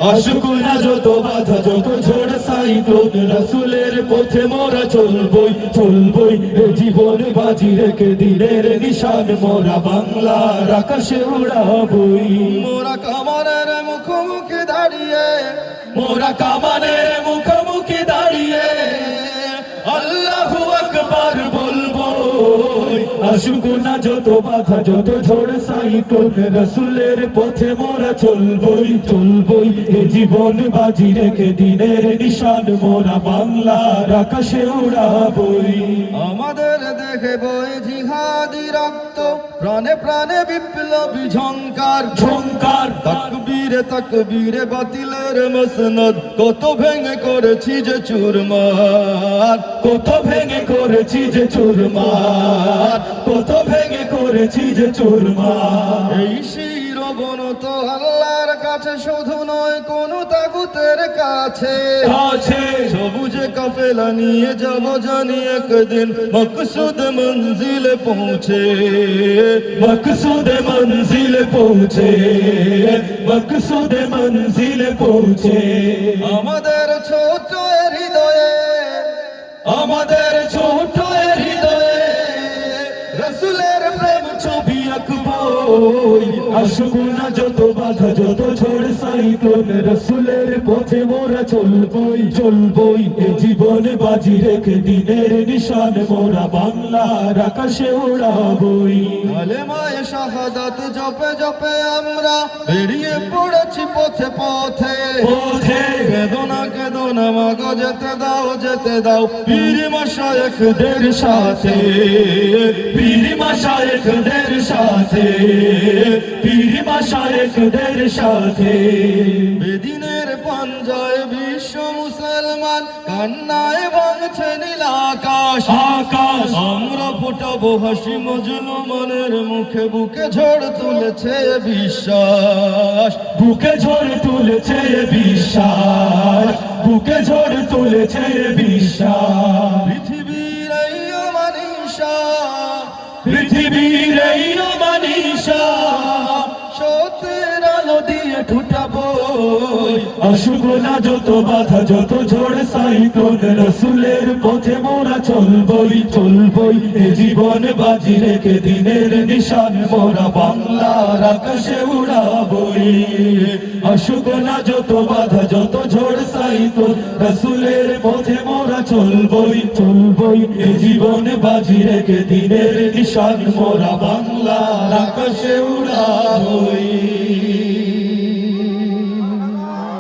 আসুক না যত বাধা যত ঝড় সাইক্লোন রাসূলের পথে মোরা চলবই চলবই এ জীবন বাজি রেখে দিনের নিশান মোরা বাংলার আকাশে উড়াবই মোরা কামানের মুখোমুখি দাঁড়িয়ে মোরা কামানের মুখোমুখি দাঁড়িয়ে আল্লাহু আকবার বলবো আসুক না যত বাধা যত ঝড় সাইক্লোন রাসূলের পথে মোরা চলবই চলবই এ জীবন বাজি রেখে দিনের নিশান মোরা বাংলার আকাশে উড়াবই আমাদের দেখে বই জিহাদি রক্ত প্রাণে প্রাণে বিপ্লবী ঝংকার ঝংকার তাকবীরে তাকবীরে বাতিলের মসনদ কত ভেঙে করেছি যে চুরমার কত ভেঙে করেছি যে চুরমার কত ভেঙে করেছি যে চুরমার এই শিরবনত আল্লাহর কাছে শুধু নয় কোন তাগুতের কাছে আছে সবুজে কাফেলা নিয়ে যাব জানি একদিন মকসুদ মঞ্জিলে পৌঁছে মকসুদ মঞ্জিলে পৌঁছে মকসুদ মঞ্জিলে পৌঁছে আমাদের ছোট হৃদয়ে আমাদের ছোট হৃদয়ে রাসূলের প্রেম ছবি আঁকবই আসুক না যত বাধা যত ঝড় সাইক্লোন রাসূলের পথে মোরা চলবই চলবই এ জীবন বাজি রেখে দিনের নিশান মোরা বাংলার আকাশে উড়াবই কালেমায়ে শাহাদাত জপে জপে আমরা বেরিয়ে পড়েছি পথে পথে পথে বেদনা কেদনা মাগো যেতে দাও পীর মাশায়েখদের সাথে পীর মাশায়েখদের সাথে পীর মাশায়েখদের সাথে বেদিনের পাঞ্জায় বিশ্ব মুসলমান কান্নায় ভাঙছে নীল আকাশ আকাশ আমরা ফোটাবো হাসি মজলুমানের মুখে বুকে ঝড় তুলেছে বিশ্বাস বুকে ঝড় তুলেছে বিশ্বাস বুকে ঝড় তুলেছে বিশ্বাস পৃথিবীর এই অমানিসা পৃথিবীর এই অমানিসা সত্যের আলো দিয়ে ঠুটাবো আসুক না যত বাধা যত ঝড় সাইক্লোন রাসূলের পথে মোরা চলবই চলবই এ জীবন বাজি রেখে দিনের নিশান মোরা বাংলার আকাশে উড়াবই আসুক না যত বাধা যত ঝড় সাইক্লোন রাসূলের পথে মোরা চলবই চলবই এ জীবন বাজি রেখে দিনের নিশান মোরা বাংলার আকাশে উড়াবই।